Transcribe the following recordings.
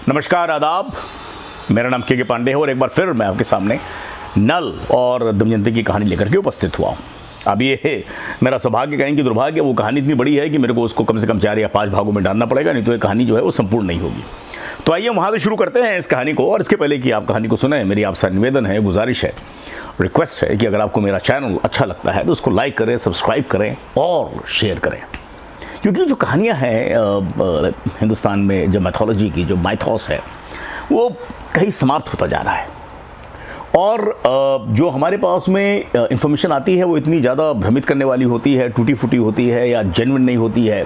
नमस्कार, आदाब। मेरा नाम के पांडे है और एक बार फिर मैं आपके सामने नल और दमयंती की कहानी लेकर के उपस्थित हुआ हूँ। अब ये है मेरा सौभाग्य, कहें कि दुर्भाग्य, वो कहानी इतनी बड़ी है कि मेरे को उसको कम से कम 4 या 5 भागों में डालना पड़ेगा, नहीं तो ये कहानी जो है वो संपूर्ण नहीं होगी। तो आइए वहाँ से शुरू करते हैं इस कहानी को। और इसके पहले कि आप कहानी को सुने, मेरी आपसे निवेदन है, गुजारिश है, रिक्वेस्ट है कि अगर आपको मेरा चैनल अच्छा लगता है तो उसको लाइक करें, सब्सक्राइब करें और शेयर करें। क्योंकि जो कहानियाँ हैं हिंदुस्तान में, जो मैथोलॉजी की जो माइथॉस है वो कहीं समाप्त होता जा रहा है। और जो हमारे पास में इंफॉर्मेशन आती है वो इतनी ज़्यादा भ्रमित करने वाली होती है, टूटी फूटी होती है या जेन्युइन नहीं होती है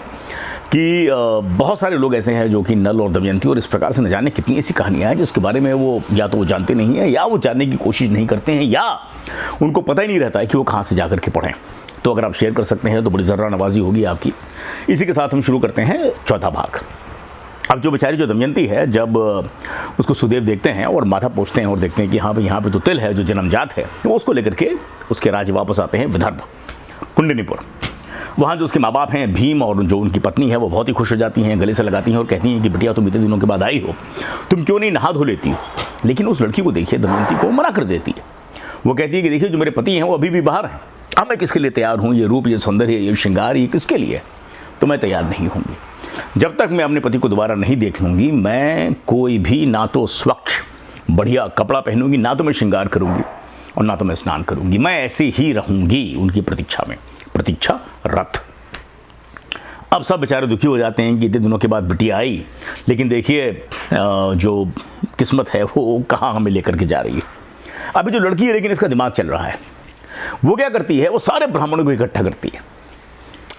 कि बहुत सारे लोग ऐसे हैं जो कि नल और दमयंती और इस प्रकार से न जाने कितनी ऐसी कहानियाँ हैं जिसके बारे में वो या तो वो जानते नहीं हैं या वो जानने की कोशिश नहीं करते हैं या उनको पता ही नहीं रहता है कि वो कहाँ से जा कर के पढ़ें। तो अगर आप शेयर कर सकते हैं तो बड़ी ज़र्रा नवाजी होगी आपकी। इसी के साथ हम शुरू करते हैं चौथा भाग। अब जो बेचारी जो दमयंती है, जब उसको सुदेव देखते हैं और माथा पोंछते हैं और देखते हैं कि हाँ भाई यहाँ पे तो तिल है जो जन्मजात है, तो उसको लेकर के उसके राज्य वापस आते हैं विदर्भ, कुंडनीपुर। वहाँ जो उसके माँ बाप हैं भीम और जो उनकी पत्नी है वो बहुत ही खुश हो जाती हैं, गले से लगाती हैं और कहती हैं कि बिटिया तुम इतने दिनों के बाद आई हो, तुम क्यों नहीं नहा धो लेती हो। लेकिन उस लड़की को देखिए, दमयंती को मना कर देती है। वो कहती है कि देखिए जो मेरे पति हैं वो अभी भी बाहर हैं, अब मैं किसके लिए तैयार हूँ, ये रूप, ये सौंदर्य, ये श्रृंगार, ये किसके लिए, तो मैं तैयार नहीं होंगी। जब तक मैं अपने पति को दोबारा नहीं देख लूँगी, मैं कोई भी ना तो स्वच्छ बढ़िया कपड़ा पहनूंगी, ना तो मैं श्रृंगार करूँगी और ना तो मैं स्नान करूँगी। मैं ऐसे ही रहूँगी उनकी प्रतीक्षा में, प्रतीक्षा रथ। अब सब बेचारे दुखी हो जाते हैं कि इतने दिनों के बाद बिटिया आई, लेकिन देखिए जो किस्मत है वो कहाँ हमें लेकर के जा रही है। अभी जो लड़की है, लेकिन इसका दिमाग चल रहा है। वो क्या करती है, वो सारे ब्राह्मणों को इकट्ठा करती है।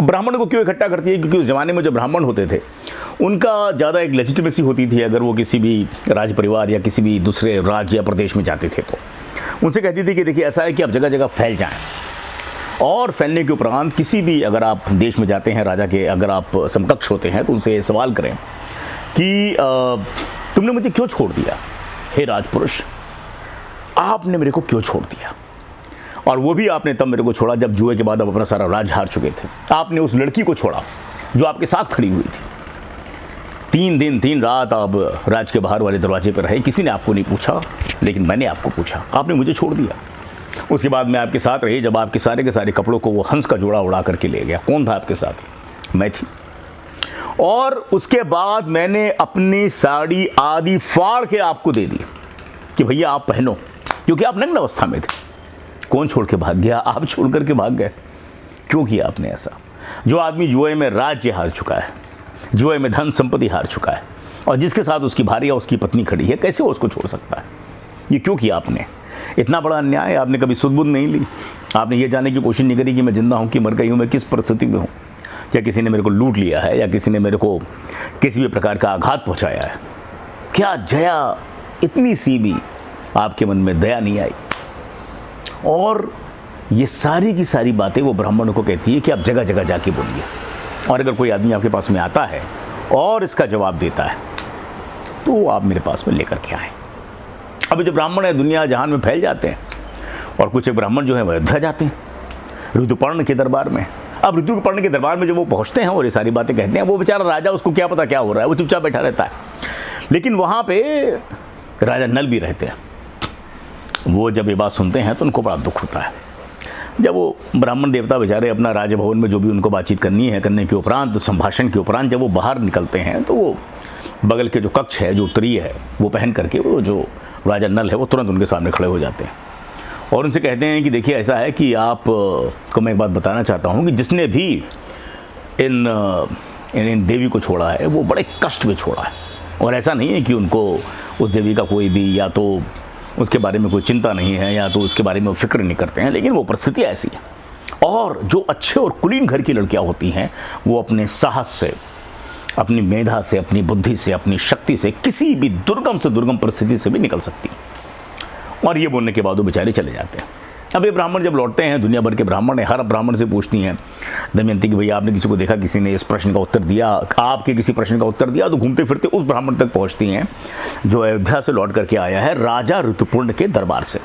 ब्राह्मणों को क्यों इकट्ठा करती है? क्योंकि उस ज़माने में जो ब्राह्मण होते थे उनका ज़्यादा एक लेजिटिमेसी होती थी। अगर वो किसी भी राज परिवार या किसी भी दूसरे राज्य या प्रदेश में जाते थे तो उनसे कहती थी कि देखिए ऐसा है कि आप जगह जगह फैल जाएं, और फैलने के उपरांत किसी भी अगर आप देश में जाते हैं राजा के, अगर आप समकक्ष होते हैं तो उनसे सवाल करें कि तुमने मुझे क्यों छोड़ दिया, हे राजपुरुष, आपने मेरे को क्यों छोड़ दिया। और वो भी आपने तब मेरे को छोड़ा जब जुए के बाद आप अपना सारा राज हार चुके थे। आपने उस लड़की को छोड़ा जो आपके साथ खड़ी हुई थी। 3 दिन 3 रात आप राज के बाहर वाले दरवाजे पर रहे, किसी ने आपको नहीं पूछा, लेकिन मैंने आपको पूछा, आपने मुझे छोड़ दिया। उसके बाद मैं आपके साथ रही, जब आपके सारे के सारे कपड़ों को वो हंस का जोड़ा उड़ा करके ले गया। कौन था आपके साथ? मैं थी। और उसके बाद मैंने अपनी साड़ी आदि फाड़ के आपको दे दी कि भैया आप पहनो, क्योंकि आप नग्न अवस्था में थे। कौन छोड़ के भाग गया? आप छोड़ करके भाग गए। क्यों किया आपने ऐसा? जो आदमी जुए में राज्य हार चुका है, जुए में धन संपत्ति हार चुका है, और जिसके साथ उसकी भार्या या उसकी पत्नी खड़ी है, कैसे वो उसको छोड़ सकता है? ये क्यों किया आपने? इतना बड़ा अन्याय। आपने कभी सुध-बुध नहीं ली? आपने ये जानने की कोशिश नहीं करी कि मैं जिंदा हूँ कि मर गई हूँ, मैं किस परिस्थिति में हूँ, या किसी ने मेरे को लूट लिया है, या किसी ने मेरे को किसी भी प्रकार का आघात पहुँचाया है? क्या जया इतनी सी भी आपके मन में दया नहीं आई? और ये सारी की सारी बातें वो ब्राह्मणों को कहती है कि आप जगह जगह जाके बोलिए, और अगर कोई आदमी आपके पास में आता है और इसका जवाब देता है तो आप मेरे पास में लेकर के आए। अभी जो ब्राह्मण है दुनिया जहान में फैल जाते हैं, और कुछ एक ब्राह्मण जो है वह अयोध्या जाते हैं ऋतुपर्ण के दरबार में। अब ऋतुपर्ण के दरबार में जब वो पहुँचते हैं और ये सारी बातें कहते हैं, वो बेचारा राजा, उसको क्या पता क्या हो रहा है, वो चुपचाप बैठा रहता है। लेकिन वहाँ पे राजा नल भी रहते हैं। वो जब ये बात सुनते हैं तो उनको बड़ा दुख होता है। जब वो ब्राह्मण देवता बेचारे अपना राजभवन में जो भी उनको बातचीत करनी है, करने के उपरांत, संभाषण के उपरांत जब वो बाहर निकलते हैं तो वो बगल के जो कक्ष है, जो उत्तरीय है, वो पहन करके वो जो राजा नल है वो तुरंत उनके सामने खड़े हो जाते हैं और उनसे कहते हैं कि देखिए ऐसा है कि आप को मैं एक बात बताना चाहता हूँ कि जिसने भी इन देवी को छोड़ा है वो बड़े कष्ट में छोड़ा है। और ऐसा नहीं है कि उनको उस देवी का कोई भी, या तो उसके बारे में कोई चिंता नहीं है, या तो उसके बारे में वो फिक्र नहीं करते हैं, लेकिन वो परिस्थिति ऐसी है। और जो अच्छे और कुलीन घर की लड़कियां होती हैं वो अपने साहस से, अपनी मेधा से, अपनी बुद्धि से, अपनी शक्ति से किसी भी दुर्गम से दुर्गम परिस्थिति से भी निकल सकती। और ये बोलने के बाद वो बेचारे चले जाते हैं। अब ये ब्राह्मण जब लौटते हैं, दुनिया भर के ब्राह्मण है, हर ब्राह्मण से पूछती हैं दमयंती कि भैया आपने किसी को देखा, किसी ने इस प्रश्न का उत्तर दिया, आपके किसी प्रश्न का उत्तर दिया? तो घूमते फिरते उस ब्राह्मण तक पहुंचती हैं जो अयोध्या से लौट करके आया है राजा ऋतुपर्ण के दरबार से।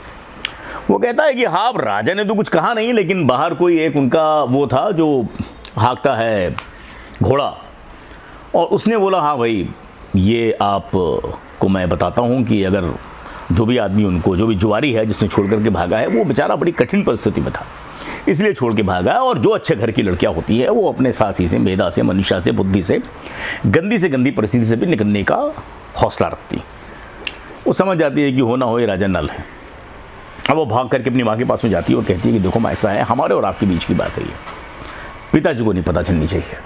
वो कहता है कि हाँ, राजा ने तो कुछ कहा नहीं, लेकिन बाहर कोई एक उनका वो था जो हाँकता है घोड़ा, और उसने बोला हाँ भाई ये आप को मैं बताता हूँ कि अगर जो भी आदमी उनको, जो भी जुआरी है जिसने छोड़ करके भागा है, वो बेचारा बड़ी कठिन परिस्थिति में था, इसलिए छोड़ के भागा। और जो अच्छे घर की लड़कियां होती है वो अपने सासी से, मेधा से, मनीषा से, बुद्धि से गंदी परिस्थिति से भी निकलने का हौसला रखती। वो समझ जाती है कि हो ना हो ये राजा नल है। अब वो भाग करके अपनी माँ के पास में जाती है और कहती है कि देखो माँ, ऐसा है, हमारे और आपके बीच की बात है ये, पिताजी को नहीं पता चलनी चाहिए।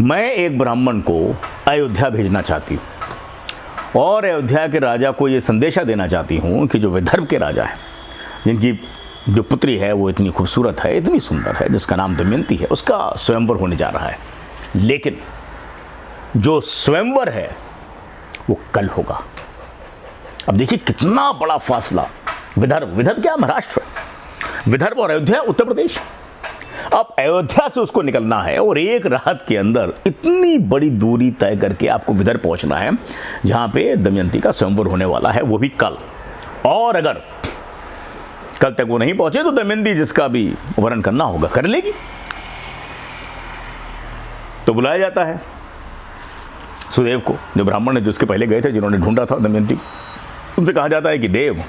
मैं एक ब्राह्मण को अयोध्या भेजना चाहती हूँ और अयोध्या के राजा को ये संदेशा देना चाहती हूँ कि जो विदर्भ के राजा हैं, जिनकी जो पुत्री है वो इतनी खूबसूरत है, इतनी सुंदर है, जिसका नाम दमयंती है, उसका स्वयंवर होने जा रहा है। लेकिन जो स्वयंवर है वो कल होगा। अब देखिए कितना बड़ा फासला। विदर्भ क्या, महाराष्ट्र, विदर्भ और अयोध्या उत्तर प्रदेश। अब अयोध्या से उसको निकलना है और एक रात के अंदर इतनी बड़ी दूरी तय करके आपको विदर्भ पहुंचना है, जहां पे दमयंती का स्वयंवर होने वाला है, वो भी कल। और अगर कल तक वो नहीं पहुंचे तो दमयंती जिसका भी वरण करना होगा कर लेगी। तो बुलाया जाता है सुदेव को, जो ब्राह्मण ने जो उसके पहले गए थे, जिन्होंने ढूंढा था दमयंती। उनसे कहा जाता है कि देव,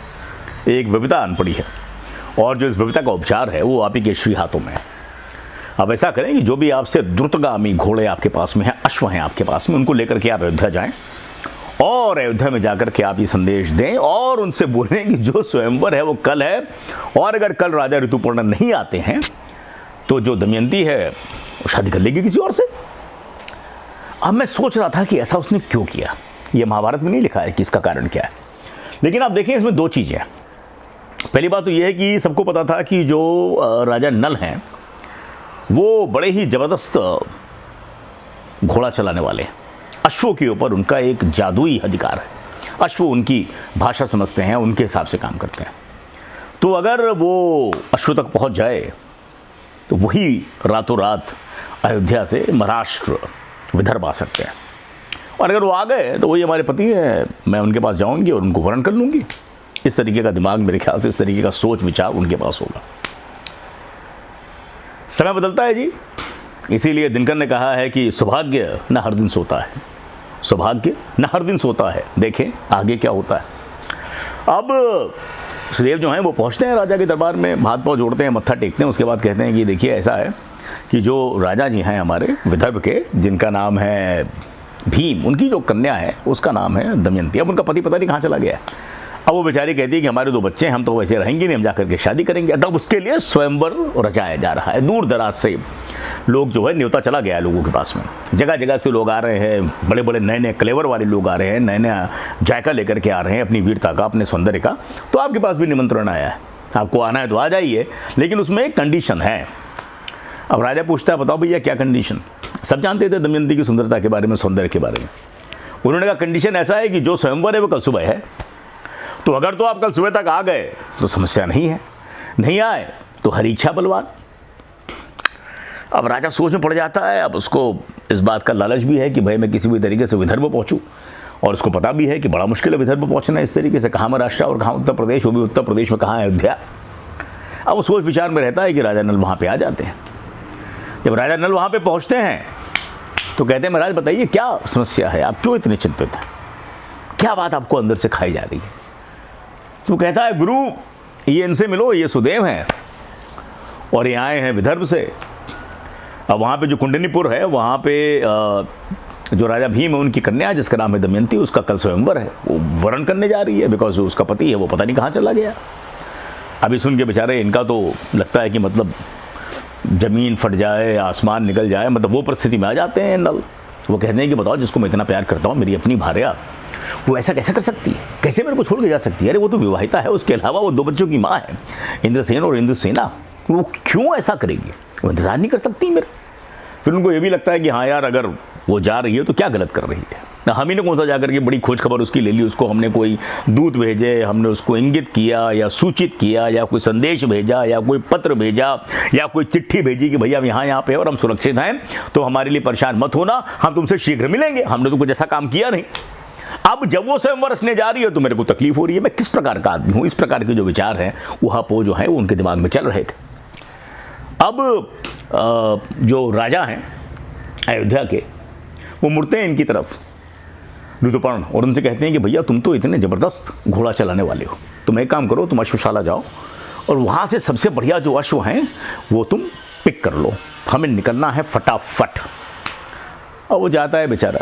एक विविता आन पड़ी है और जो इस विविता का उपचार है वो आप ही के श्री हाथों में है। अब ऐसा करें कि जो भी आपसे द्रुतगामी घोड़े आपके पास में हैं, अश्व हैं आपके पास में, उनको लेकर के आप अयोध्या जाएं और अयोध्या में जाकर के आप ये संदेश दें और उनसे बोलें कि जो स्वयंवर है वो कल है, और अगर कल राजा ऋतुपर्ण नहीं आते हैं तो जो दमयंती है वो शादी कर लेगी किसी और से। अब मैं सोच रहा था कि ऐसा उसने क्यों किया। ये महाभारत में नहीं लिखा है कि इसका कारण क्या है, लेकिन आप देखें इसमें दो चीज़ें हैं। पहली बात तो यह है कि सबको पता था कि जो राजा नल हैं वो बड़े ही ज़बरदस्त घोड़ा चलाने वाले हैं। अश्वों के ऊपर उनका एक जादुई अधिकार है। अश्व उनकी भाषा समझते हैं, उनके हिसाब से काम करते हैं। तो अगर वो अश्व तक पहुंच जाए तो वही रातों रात अयोध्या से महाराष्ट्र, विदर्भ आ सकते हैं। और अगर वो आ गए तो वही हमारे पति हैं, मैं उनके पास जाऊंगी और उनको वरण कर लूँगी। इस तरीके का दिमाग, मेरे ख्याल से इस तरीके का सोच विचार उनके पास होगा। समय बदलता है जी, इसीलिए दिनकर ने कहा है कि सौभाग्य न हर दिन सोता है, सौभाग्य न हर दिन सोता है। देखें आगे क्या होता है। अब सुदेव जो हैं वो पहुंचते हैं राजा के दरबार में, हाथ पाँव जोड़ते हैं, मत्था टेकते हैं। उसके बाद कहते हैं कि देखिए ऐसा है कि जो राजा जी हैं हमारे विदर्भ के, जिनका नाम है भीम, उनकी जो कन्या है उसका नाम है दमयंती। अब उनका पति पता नहीं कहाँ चला गया है। अब वो बेचारी कहती है कि हमारे दो बच्चे हैं, हम तो वैसे रहेंगे नहीं, हम जाकर के शादी करेंगे। तब उसके लिए स्वयंवर रचाया जा रहा है। दूर दराज से लोग जो है, न्योता चला गया है लोगों के पास में, जगह जगह से लोग आ रहे हैं, बड़े बड़े नए नए क्लेवर वाले लोग आ रहे हैं, नए नया जायका लेकर के आ रहे हैं अपनी वीरता का, अपने सौंदर्य का। तो आपके पास भी निमंत्रण आया है, आपको आना है तो आ जाइए, लेकिन उसमें एक कंडीशन है। अब राजा पूछता है बताओ भैया क्या कंडीशन। सब जानते थे दमयंती की सुंदरता के बारे में, सौंदर्य के बारे में। उन्होंने कहा कंडीशन ऐसा है कि जो स्वयंवर है वो कल सुबह है, तो अगर तो आप कल सुबह तक आ गए तो समस्या नहीं है, नहीं आए तो हरी इच्छा बलवान। अब राजा सोच में पड़ जाता है। अब उसको इस बात का लालच भी है कि भाई मैं किसी भी तरीके से विदर्भ पहुंचूं, और उसको पता भी है कि बड़ा मुश्किल है विदर्भ पहुंचना इस तरीके से, कहाँ महाराष्ट्र और कहाँ उत्तर प्रदेश, वो भी उत्तर प्रदेश में कहाँ अयोध्या। अब वो सोच विचार में रहता है कि राजा नल वहाँ पर आ जाते हैं। जब राजा नल वहाँ पर पहुँचते हैं तो कहते हैं महाराज बताइए क्या समस्या है, आप क्यों इतने चिंतित हैं, क्या बात आपको अंदर से खाई जा रही है। तो कहता है गुरु ये इनसे मिलो, ये सुदेव हैं और ये आए हैं विदर्भ से। अब वहाँ पे जो कुंडनीपुर है, वहाँ पे जो राजा भीम है उनकी कन्या जिसका नाम है दमयंती, उसका कल स्वयंवर है, वो वरण करने जा रही है। बिकॉज जो उसका पति है वो पता नहीं कहाँ चला गया। अभी सुन के बेचारे इनका तो लगता है कि मतलब ज़मीन फट जाए, आसमान निकल जाए, मतलब वो परिस्थिति में आ जाते हैं नल। वो कहते हैं कि बताओ जिसको मैं इतना प्यार करता हूँ, मेरी अपनी भार्या, वो ऐसा कैसे कर सकती है, कैसे मेरे को छोड़ के जा सकती है। अरे वो तो विवाहिता है, उसके अलावा वो दो बच्चों की माँ है, इंद्रसेन और इंद्रसेना, वो क्यों ऐसा करेगी, वो इंतजार नहीं कर सकती मेरे। फिर उनको ये भी लगता है कि हाँ यार अगर वो जा रही है तो क्या गलत कर रही है। हम ही ने कौन सा जाकर के बड़ी खोज खबर उसकी ले ली, उसको हमने कोई दूत भेजे, हमने उसको इंगित किया या सूचित किया या कोई संदेश भेजा या कोई पत्र भेजा या कोई चिट्ठी भेजी कि भैया हम यहाँ पे और हम सुरक्षित हैं, तो हमारे लिए परेशान मत होना, हम तुमसे शीघ्र मिलेंगे। हमने तो कुछ ऐसा काम किया नहीं। अब जब वो स्वयं रचने जा रही है तो मेरे को तकलीफ हो रही है, मैं किस प्रकार का आदमी हूँ। इस प्रकार के जो विचार हैं वहाँ पो जो है वो उनके दिमाग में चल रहे थे। अब जो राजा हैं अयोध्या के, वो मुड़ते हैं इनकी तरफ ऋतुपर्ण, और उनसे कहते हैं कि भैया तुम तो इतने ज़बरदस्त घोड़ा चलाने वाले हो, तुम एक काम करो, तुम अश्वशाला जाओ और वहाँ से सबसे बढ़िया जो अश्व हैं वो तुम पिक कर लो, हमें निकलना है फटाफट। और वो जाता है बेचारा।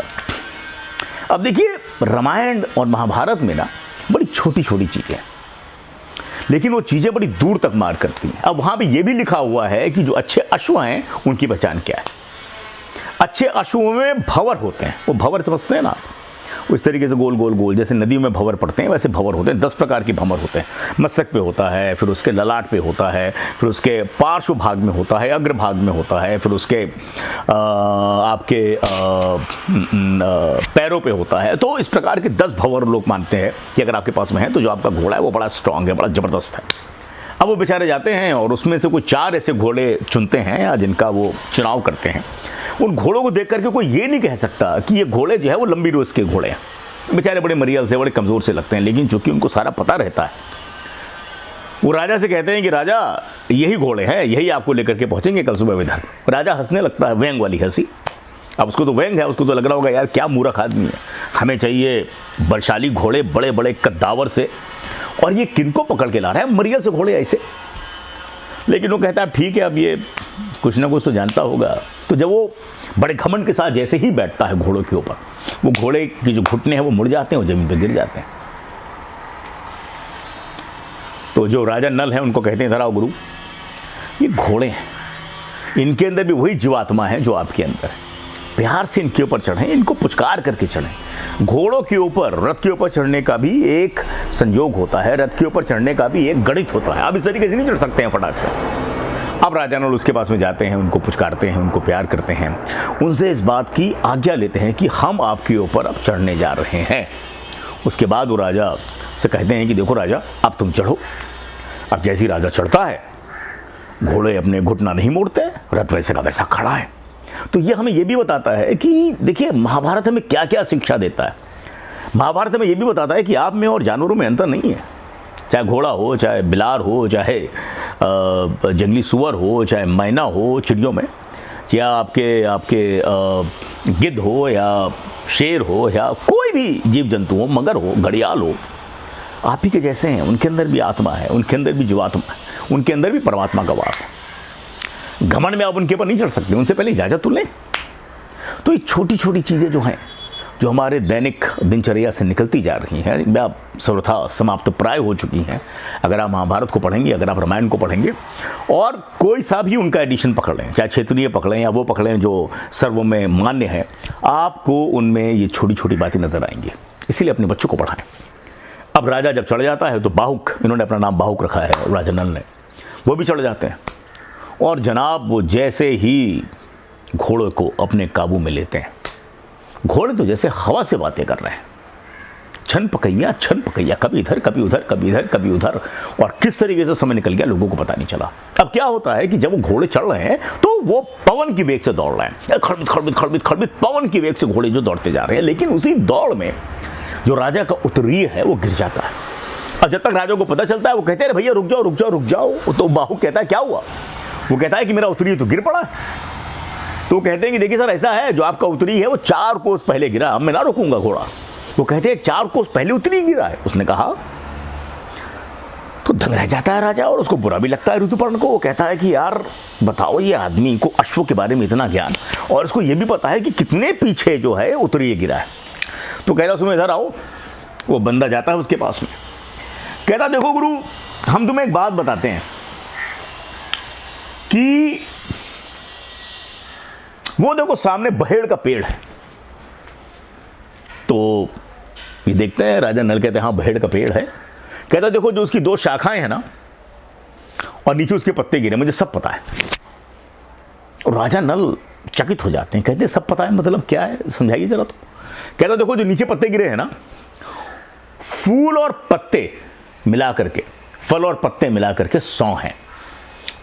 अब देखिए, रामायण और महाभारत में ना बड़ी छोटी छोटी चीज़ें, लेकिन वो चीज़ें बड़ी दूर तक मार करती हैं। अब वहाँ पे ये भी लिखा हुआ है कि जो अच्छे अश्व हैं उनकी पहचान क्या है। अच्छे अश्वों में भंवर होते हैं, वो भंवर समझते हैं ना, वो इस तरीके से गोल गोल गोल, जैसे नदियों में भंवर पड़ते हैं वैसे भंवर होते हैं। 10 प्रकार के भंवर होते हैं। मस्तक पे होता है, फिर उसके ललाट पे होता है, फिर उसके पार्श्व भाग में होता है, अग्र भाग में होता है, फिर उसके आपके पैरों पे होता है। तो इस प्रकार के 10 भंवर लोग मानते हैं कि अगर आपके पास में है तो जो आपका घोड़ा है वो बड़ा स्ट्रांग है, बड़ा ज़बरदस्त है। अब वो बेचारे जाते हैं और उसमें से कोई 4 ऐसे घोड़े चुनते हैं या जिनका वो चुनाव करते हैं। उन घोड़ों को देख करके कोई ये नहीं कह सकता कि ये घोड़े जो है वो लंबी रोज के घोड़े हैं। बेचारे बड़े मरियल से, बड़े कमज़ोर से लगते हैं, लेकिन चूंकि उनको सारा पता रहता है, वो राजा से कहते हैं कि राजा यही घोड़े हैं, यही आपको लेकर के पहुंचेंगे कल सुबह इधर। राजा हंसने लगता है, व्यंग वाली हंसी। अब उसको तो व्यंग है, उसको तो लग रहा होगा यार क्या मूर्ख आदमी है, हमें चाहिए बलशाली घोड़े, बड़े बड़े कद्दावर से, और ये किनको पकड़ के ला रहा है मरियल से घोड़े ऐसे। लेकिन वो कहता है ठीक है, अब ये कुछ ना कुछ तो जानता होगा। तो जब वो बड़े घमंड के साथ जैसे ही बैठता है घोड़ों के ऊपर, वो घोड़े की जो घुटने हैं वो मुड़ जाते हैं और जमीन पर गिर जाते हैं। तो जो राजा नल है उनको कहते हैं इधर आओ गुरु, ये घोड़े हैं, इनके अंदर भी वही जीवात्मा है जो आपके अंदर है, प्यार से इनके ऊपर चढ़ें, इनको पुचकार करके चढ़ें। घोड़ों के ऊपर, रथ के ऊपर चढ़ने का भी एक संयोग होता है, रथ के ऊपर चढ़ने का भी एक गणित होता है। आप इस तरीके से नहीं चढ़ सकते हैं फटाक से। अब राजा नल उसके पास में जाते हैं, उनको पुचकारते हैं, उनको प्यार करते हैं, उनसे इस बात की आज्ञा लेते हैं कि हम आपके ऊपर अब चढ़ने जा रहे हैं। उसके बाद वो राजा से कहते हैं कि देखो राजा, अब तुम चढ़ो। अब जैसे ही राजा चढ़ता है, घोड़े अपने घुटना नहीं मोड़ते, रथ वैसे का वैसा खड़ा है। तो ये हमें ये भी बताता है कि देखिए महाभारत हमें क्या क्या शिक्षा देता है। महाभारत हमें ये भी बताता है कि आप में और जानवरों में अंतर नहीं है, चाहे घोड़ा हो, चाहे बिलार हो, चाहे जंगली सुअर हो, चाहे मैना हो चिड़ियों में, या आपके गिद्ध हो, या शेर हो, या कोई भी जीव जंतु हो, मगर हो, घड़ियाल हो, आप ही के जैसे हैं। उनके अंदर भी आत्मा है, उनके अंदर भी जीवात्मा है, उनके अंदर भी परमात्मा का वास है। घमंड में आप उनके ऊपर नहीं चढ़ सकते, उनसे पहले इजाज़त तो लें। तो ये छोटी छोटी चीज़ें जो हैं, जो हमारे दैनिक दिनचर्या से निकलती जा रही हैं, आप सर्वथा समाप्त प्राय हो चुकी हैं। अगर आप महाभारत को पढ़ेंगे, अगर आप रामायण को पढ़ेंगे, और कोई सा भी उनका एडिशन पकड़ लें, चाहे क्षेत्रीय पकड़ें या वो पकड़ें जो सर्वों में मान्य है, आपको उनमें ये छोटी छोटी बातें नजर आएंगी। इसीलिए अपने बच्चों को पढ़ाएं। अब राजा जब चढ़ जाता है तो बाहुक, इन्होंने अपना नाम बाहुक रखा है राजा नल ने, वो भी चढ़ जाते हैं। और जनाब वो जैसे ही घोड़े को अपने काबू में लेते हैं, घोड़े तो जैसे हवा से बातें कर रहे हैं, छन पकैया, कभी इधर कभी उधर, कभी इधर कभी उधर, और किस तरीके से समय निकल गया लोगों को पता नहीं चला। अब क्या होता है कि जब वो घोड़े चढ़ रहे हैं तो वो पवन की वेग से दौड़ रहे हैं, खड़बित पवन की वेग से घोड़े जो दौड़ते जा रहे हैं। लेकिन उसी दौड़ में जो राजा का उत्तरीय है वो गिर जाता है। और जब तक राजा को पता चलता है, वो कहते हैं भैया रुक जाओ। तो बाहु कहता है क्या हुआ? वो कहता है कि मेरा उत्तरीय तो गिर पड़ा। तो कहते हैं कि देखिए सर, ऐसा है, जो आपका उत्तरी है वो 4 कोस पहले गिरा, अब मैं ना रोकूंगा घोड़ा। वो कहते हैं 4 कोस पहले उत्तरी गिरा है। उसने कहा तो दंग रह जाता है राजा, और उसको बुरा भी लगता है ऋतुपर्ण को। वो कहता है कि यार बताओ, ये आदमी को अश्व के बारे में इतना ज्ञान, और उसको ये भी पता है कि कितने पीछे जो है उत्तरी गिरा है। तो कहता सुनो इधर आओ। वो बंदा जाता है उसके पास में, कहता देखो गुरु, हम तुम्हें एक बात बताते हैं कि वो देखो सामने बहेड़ का पेड़ है। तो ये देखते हैं, राजा नल कहते हैं हाँ बहेड़ का पेड़ है। कहता देखो जो उसकी 2 शाखाएं हैं ना, और नीचे उसके पत्ते गिरे, मुझे सब पता है। और राजा नल चकित हो जाते हैं, कहते सब पता है मतलब क्या है, समझाइए जरा। तो कहता देखो जो नीचे पत्ते गिरे हैं ना, फूल और पत्ते मिला करके, फल और पत्ते मिला करके 100 हैं,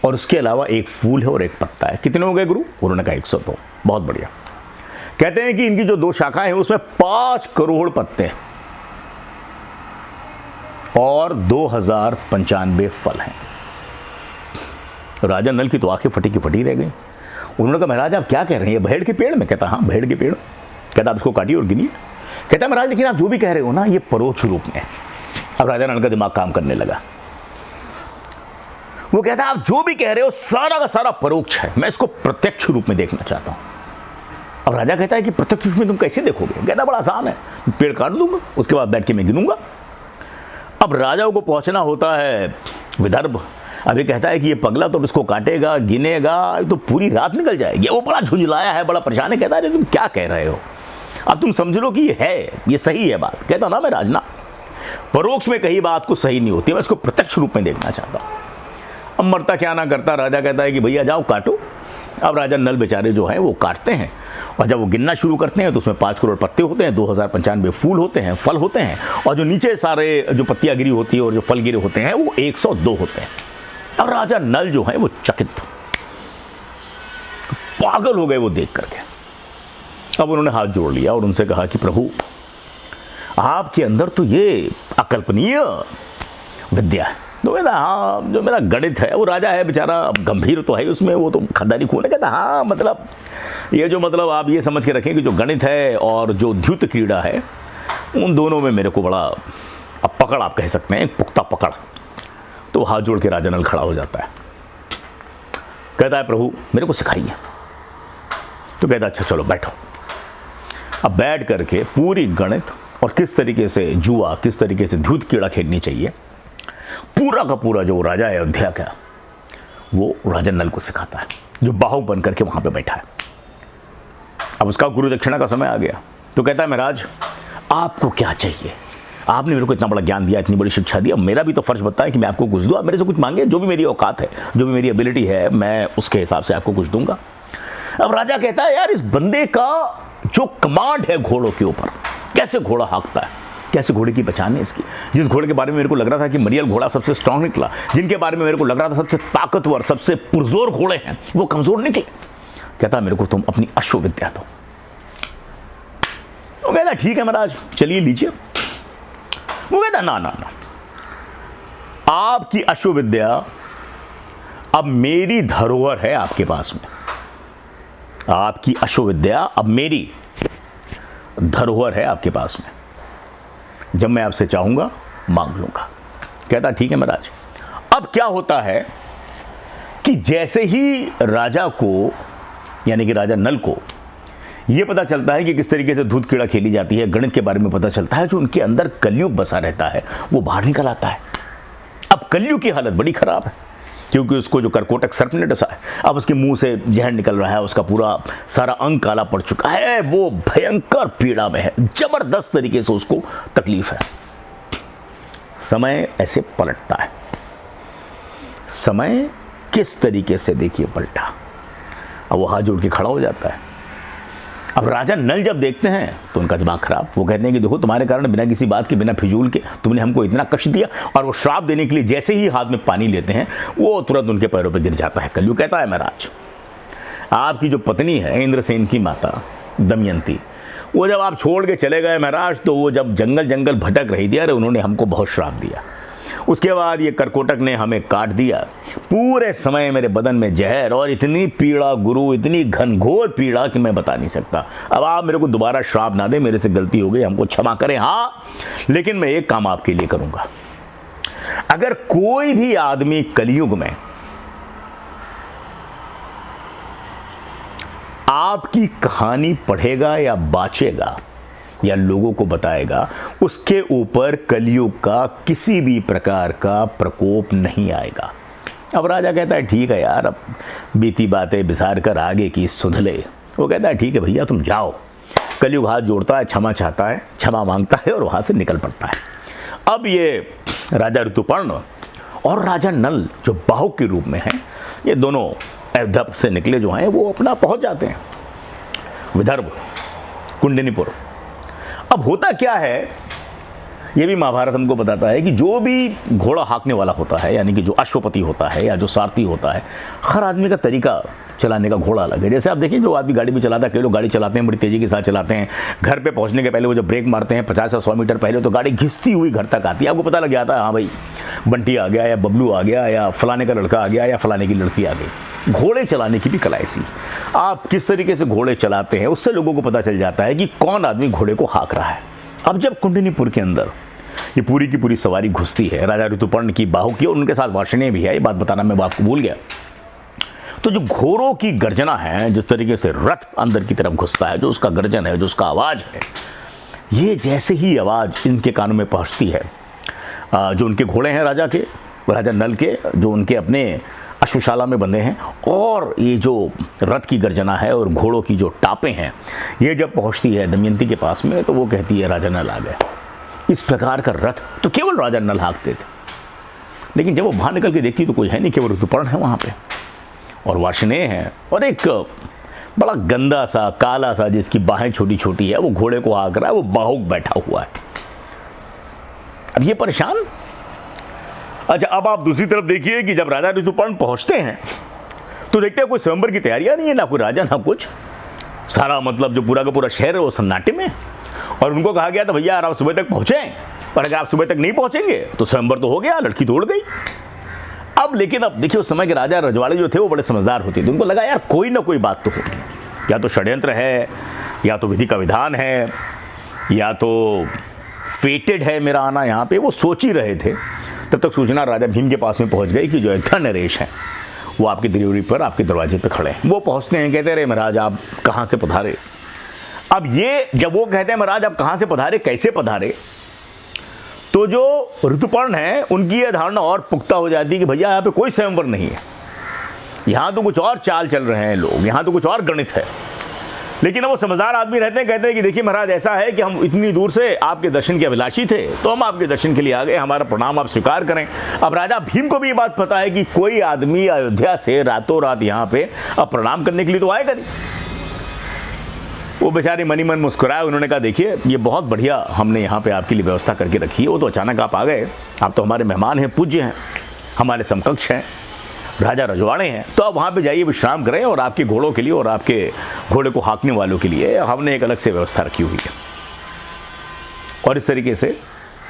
और उसके अलावा एक फूल है और एक पत्ता है। कितने हो गए गुरु? उन्होंने कहा 102। बहुत बढ़िया। कहते हैं कि इनकी जो 2 शाखाएं हैं उसमें 5 करोड़ पत्ते और 2095 फल हैं। राजा नल की तो आंखें फटी की फटी रह गई। उन्होंने कहा महाराज आप क्या कह रहे हैं, ये बहेड़ के पेड़ में? कहता हाँ बहेड़ के पेड़। कहता आप इसको काटिए और गिनिए। कहता है महाराज लेकिन आप जो भी कह रहे हो ना ये परोक्ष रूप में है। अब राजा नल का दिमाग काम करने लगा। वो कहता है आप जो भी कह रहे हो सारा का सारा परोक्ष है, मैं इसको प्रत्यक्ष रूप में देखना चाहता हूं। अब राजा कहता है कि प्रत्यक्ष रूप में तुम कैसे देखोगे? कहता बड़ा आसान है, पेड़ काट दूंगा, उसके बाद बैठ के मैं गिनूंगा। अब राजा को पहुंचना होता है विदर्भ। अभी कहता है कि ये पगला तो इसको काटेगा, गिनेगा तो पूरी रात निकल जाएगी। वो बड़ा झुंझलाया है, बड़ा परेशान है। कहता है तुम क्या कह रहे हो? अब तुम समझ लो कि ये है, ये सही है बात। कहता ना मैं राजना, परोक्ष में कही बात को सही नहीं होती, मैं इसको प्रत्यक्ष रूप में देखना चाहता हूँ। अब मरता क्या ना करता, राजा कहता है कि भैया जाओ काटो। अब राजा नल बेचारे जो हैं वो काटते हैं, और जब वो गिनना शुरू करते हैं तो उसमें 5 करोड़ पत्ते होते हैं, 2095 फूल होते हैं, फल होते हैं, और जो नीचे सारे जो पत्तियां गिरी होती है और जो फल गिरे होते हैं वो 102 होते हैं। अब राजा नल जो है वो चकित, पागल हो गए वो देख करके। अब उन्होंने हाथ जोड़ लिया और उनसे कहा कि प्रभु आपके अंदर तो ये अकल्पनीय विद्या है। तो कहता हाँ, जो मेरा गणित है, वो राजा है बेचारा, अब गंभीर तो है उसमें, वो तो खदारी खून है। कहता हाँ मतलब ये जो मतलब आप ये समझ के रखें कि जो गणित है और जो द्युत क्रीड़ा है उन दोनों में मेरे को बड़ा अब पकड़ आप कह सकते हैं, एक पुख्ता पकड़। तो हाथ जोड़ के राजा नल खड़ा हो जाता है, कहता है प्रभु मेरे को सिखाइए। तो कहता अच्छा चलो बैठो। अब बैठ करके पूरी गणित और किस तरीके से जुआ, किस तरीके से द्युत क्रीड़ा खेलनी चाहिए, पूरा का पूरा जो राजा अयोध्या का वो राजा नल को सिखाता है, जो बाहु बन करके वहां पे बैठा है। अब उसका गुरु दक्षिणा का समय आ गया। तो कहता है महाराज आपको क्या चाहिए? आपने मेरे को इतना बड़ा ज्ञान दिया, इतनी बड़ी शिक्षा दी, अब मेरा भी तो फर्ज बनता है कि मैं आपको कुछ दूं। आप मेरे से कुछ मांगे, जो भी मेरी औकात है, जो भी मेरी एबिलिटी है, मैं उसके हिसाब से आपको कुछ दूंगा। अब राजा कहता है यार इस बंदे का जो कमांड है घोड़ों के ऊपर, कैसे घोड़ा हाँकता है, कैसे घोड़े की पहचान है इसकी। जिस घोड़े के बारे में मेरे को लग रहा था कि मरियल घोड़ा सबसे स्ट्रांग निकला, जिनके बारे में मेरे को लग रहा था सबसे ताकतवर, सबसे पुरजोर घोड़े हैं, वो कमजोर निकले। कहता मेरे को तुम अपनी अश्व विद्या दो। वो कहता ठीक है महाराज चलिए लीजिए। वो कहता ना ना ना, आपकी अश्व विद्या अब मेरी धरोहर है आपके पास में। आपकी अश्व विद्या अब मेरी धरोहर है आपके पास में, जब मैं आपसे चाहूंगा मांग लूंगा। कहता ठीक है महाराज। अब क्या होता है कि जैसे ही राजा को, यानी कि राजा नल को यह पता चलता है कि किस तरीके से धूत कीड़ा खेली जाती है, गणित के बारे में पता चलता है, जो उनके अंदर कलयुग बसा रहता है वो बाहर निकल आता है। अब कलयुग की हालत बड़ी खराब है, क्योंकि उसको जो करकोटक सर्प ने डसा है, अब उसके मुंह से जहर निकल रहा है, उसका पूरा सारा अंग काला पड़ चुका है, वो भयंकर पीड़ा में है, जबरदस्त तरीके से उसको तकलीफ है। समय ऐसे पलटता है। समय किस तरीके से देखिए पलटा। अब वो हाथ जोड़ के खड़ा हो जाता है। अब राजा नल जब देखते हैं तो उनका दिमाग खराब। वो कहते हैं कि देखो तुम्हारे कारण बिना किसी बात के, बिना फिजूल के तुमने हमको इतना कष्ट दिया। और वो श्राप देने के लिए जैसे ही हाथ में पानी लेते हैं वो तुरंत उनके पैरों पर गिर जाता है। कलयुग कहता है महाराज आपकी जो पत्नी है इंद्रसेन की माता दमयंती, वो जब आप छोड़ के चले गए महाराज, तो वो जब जंगल जंगल भटक रही थी, अरे उन्होंने हमको बहुत श्राप दिया। उसके बाद ये करकोटक ने हमें काट दिया। पूरे समय मेरे बदन में जहर और इतनी पीड़ा गुरु, इतनी घनघोर पीड़ा कि मैं बता नहीं सकता। अब आप मेरे को दोबारा श्राप ना दें, मेरे से गलती हो गई, हमको क्षमा करें। हाँ, लेकिन मैं एक काम आपके लिए करूंगा। अगर कोई भी आदमी कलयुग में आपकी कहानी पढ़ेगा या बाचेगा या लोगों को बताएगा, उसके ऊपर कलयुग का किसी भी प्रकार का प्रकोप नहीं आएगा। अब राजा कहता है ठीक है यार, अब बीती बातें बिसार कर आगे की सुधले। वो कहता है ठीक है भैया तुम जाओ। कलयुग हाथ जोड़ता है, क्षमा चाहता है, क्षमा मांगता है और वहां से निकल पड़ता है। अब ये राजा ऋतुपर्ण और राजा नल जो बाहु के रूप में हैं, ये दोनों अयोध्या से निकले जो हैं वो अपना पहुंच जाते हैं विदर्भ, कुंडनीपुर। अब होता क्या है, ये भी महाभारत हमको बताता है कि जो भी घोड़ा हाँकने वाला होता है, यानी कि जो अश्वपति होता है या जो सारथी होता है, हर आदमी का तरीका चलाने का घोड़ा अलग है। जैसे आप देखिए जो आदमी गाड़ी भी चलाता है, कई लोग गाड़ी चलाते हैं बड़ी तेज़ी के साथ चलाते हैं, घर पे पहुंचने के पहले वो जब ब्रेक मारते हैं 50 या 100 मीटर पहले, तो गाड़ी घिसती हुई घर तक आती है। आपको पता लग जाता है हाँ भाई बंटी आ गया या बबलू आ गया या फलाने का लड़का आ गया या फलाने की लड़की आ गई। घोड़े चलाने की भी कला ऐसी, आप किस तरीके से घोड़े चलाते हैं उससे लोगों को पता चल जाता है कि कौन आदमी घोड़े को हाँक रहा है। अब जब कुंडनीपुर के अंदर ये पूरी की पूरी सवारी घुसती है राजा ऋतुपर्ण की बाहु की, और उनके साथ वार्ष्णेय भी है, ये बात बताना मैं आपको भूल गया। तो जो घोड़ों की गर्जना है, जिस तरीके से रथ अंदर की तरफ घुसता है, जो उसका गर्जन है, जो उसका आवाज़ है, ये जैसे ही आवाज़ इनके कानों में पहुंचती है, जो उनके घोड़े हैं राजा नल के, जो उनके अपने अश्वशाला में बंधे हैं, और ये जो रथ की गर्जना है और घोड़ों की जो टापें हैं, ये जब पहुंचती है दमयंती के पास में, तो वो कहती है राजा नल आ गए। इस प्रकार का रथ तो केवल राजा नल हाँकते थे, लेकिन जब वो बाहर निकल के देखती तो कोई है नहीं, केवल ऋतुपर्ण है वहाँ पे और वार्ष्णेय है, और एक बड़ा गंदा सा काला सा जिसकी बाहें छोटी छोटी है, वो घोड़े को हाँक रहा है, वो बाहुक बैठा हुआ है। अब ये परेशान। अच्छा, अब आप दूसरी तरफ देखिए कि जब राजा ऋतुपर्ण पहुंचते हैं तो देखते हैं कोई स्वयंवर की तैयारियां नहीं है, ना कोई राजा ना कुछ। सारा मतलब जो पूरा का पूरा शहर है वो सन्नाटे में, और उनको कहा गया था भैया आप सुबह तक पहुंचें, और अगर आप सुबह तक नहीं पहुंचेंगे तो स्वयंवर तो हो गया, लड़की तो उड़ गई। अब लेकिन अब देखिए, उस समय के राजा रजवाड़े जो थे वो बड़े समझदार होते थे, उनको लगा यार कोई ना कोई बात तो होगी, या तो षड्यंत्र है, या तो विधि का विधान है, या तो फेटेड है मेरा आना यहाँ पे। वो सोच ही रहे थे, तब तक सूचना राजा भीम के पास में पहुंच गई कि जो अयोध्या नरेश है वो आपकी दियोरी पर, आपके दरवाजे पे खड़े हैं। वो पहुंचते हैं, कहते रहे महाराज आप कहाँ से पधारे। अब ये जब वो कहते हैं महाराज आप कहाँ से पधारे, कैसे पधारे, तो जो ऋतुपर्ण है उनकी यह धारणा और पुख्ता हो जाती है कि भैया यहाँ पे कोई स्वयंवर नहीं है, यहाँ तो कुछ और चाल चल रहे हैं लोग, यहाँ तो कुछ और गणित है। लेकिन अब वो समझदार आदमी रहते हैं, कहते हैं कि देखिए महाराज ऐसा है कि हम इतनी दूर से आपके दर्शन के अभिलाषी थे, तो हम आपके दर्शन के लिए आ गए, हमारा प्रणाम आप स्वीकार करें। अब राजा भीम को भी ये बात पता है कि कोई आदमी अयोध्या से रातों रात यहाँ पे अब प्रणाम करने के लिए तो आएगा नहीं। वो बेचारे मनी मन मुस्कुराए, उन्होंने कहा देखिए ये बहुत बढ़िया हमने यहाँ पे आपके लिए व्यवस्था करके रखी है, वो तो अचानक आप आ गए, आप तो हमारे मेहमान हैं, पूज्य हैं, हमारे समकक्ष हैं, राजा रजवाड़े हैं, तो आप वहाँ पे जाइए विश्राम करें, और आपके घोड़ों के लिए और आपके घोड़े को हाँकने वालों के लिए हमने एक अलग से व्यवस्था रखी हुई है। और इस तरीके से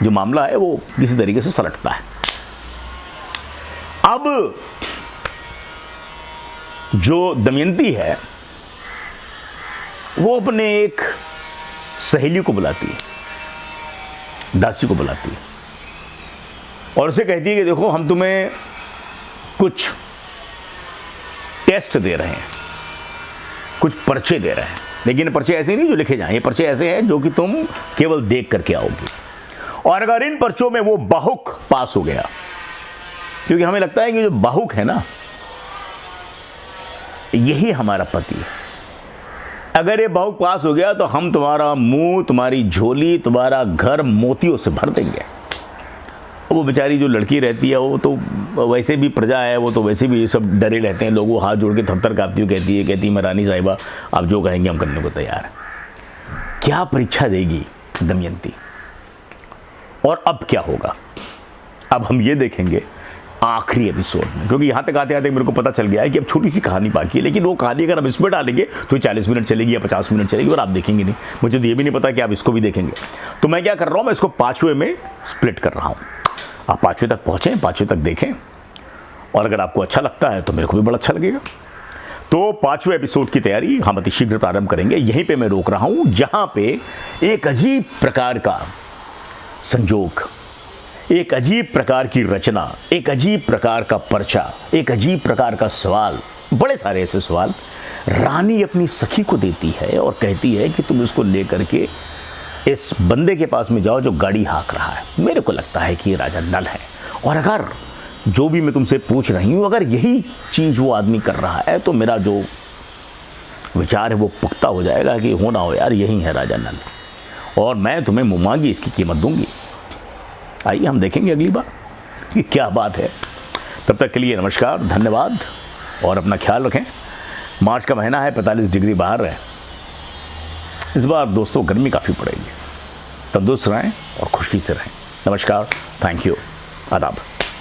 जो मामला है वो किसी तरीके से सलटता है। अब जो दमयंती है वो अपने एक सहेली को बुलाती है, दासी को बुलाती है, और उसे कहती है कि देखो हम तुम्हें कुछ टेस्ट दे रहे हैं, कुछ पर्चे दे रहे हैं, लेकिन पर्चे ऐसे नहीं जो लिखे जाएं, ये पर्चे ऐसे हैं जो कि तुम केवल देख करके आओगी, और अगर इन पर्चों में वो बाहुक पास हो गया, क्योंकि हमें लगता है कि जो बाहुक है ना यही हमारा पति है, अगर ये बाहुक पास हो गया तो हम तुम्हारा मुंह, तुम्हारी झोली, तुम्हारा घर मोतियों से भर देंगे। वो बेचारी जो लड़की रहती है वो तो वैसे भी प्रजा है, वो तो वैसे भी सब डरे रहते हैं, लोगों हाथ जोड़ के थरथर कांपती हुई कहती है मैं रानी साहिबा आप जो कहेंगे हम करने को तैयार हैं। क्या परीक्षा देगी दमयंती, और अब क्या होगा, अब हम ये देखेंगे आखिरी एपिसोड में, क्योंकि यहाँ तक आते आते मेरे को पता चल गया है कि अब छोटी सी कहानी बाकी है, लेकिन वो कहानी अगर हम इसमें डालेंगे तो 40 मिनट चलेगी या 50 मिनट चलेगी, और आप देखेंगे नहीं। मुझे तो ये भी नहीं पता कि आप इसको भी देखेंगे। तो मैं क्या कर रहा हूँ, मैं इसको 5वें में स्प्लिट कर रहा हूँ। आप 5वें तक पहुँचें, 5वें तक देखें, और अगर आपको अच्छा लगता है तो मेरे को भी बड़ा अच्छा लगेगा। तो 5वें एपिसोड की तैयारी हम अति शीघ्र प्रारंभ करेंगे। यहीं पे मैं रोक रहा हूँ जहाँ पे एक अजीब प्रकार का संजोग, एक अजीब प्रकार की रचना, एक अजीब प्रकार का पर्चा, एक अजीब प्रकार का सवाल, बड़े सारे ऐसे सवाल रानी अपनी सखी को देती है और कहती है कि तुम इसको लेकर के इस बंदे के पास में जाओ जो गाड़ी हाँक रहा है। मेरे को लगता है कि ये राजा नल है, और अगर जो भी मैं तुमसे पूछ रही हूँ अगर यही चीज़ वो आदमी कर रहा है तो मेरा जो विचार है वो पुख्ता हो जाएगा कि हो ना हो यार यही है राजा नल, और मैं तुम्हें मुँह इसकी कीमत दूंगी। आइए हम देखेंगे अगली बार कि क्या बात है। तब तक के लिए नमस्कार, धन्यवाद, और अपना ख्याल रखें। मार्च का महीना है, 45 डिग्री बाहर है इस बार दोस्तों, गर्मी काफ़ी पड़ेगी। तंदुरुस्त रहें और खुशी से रहें। नमस्कार, थैंक यू, आदाब।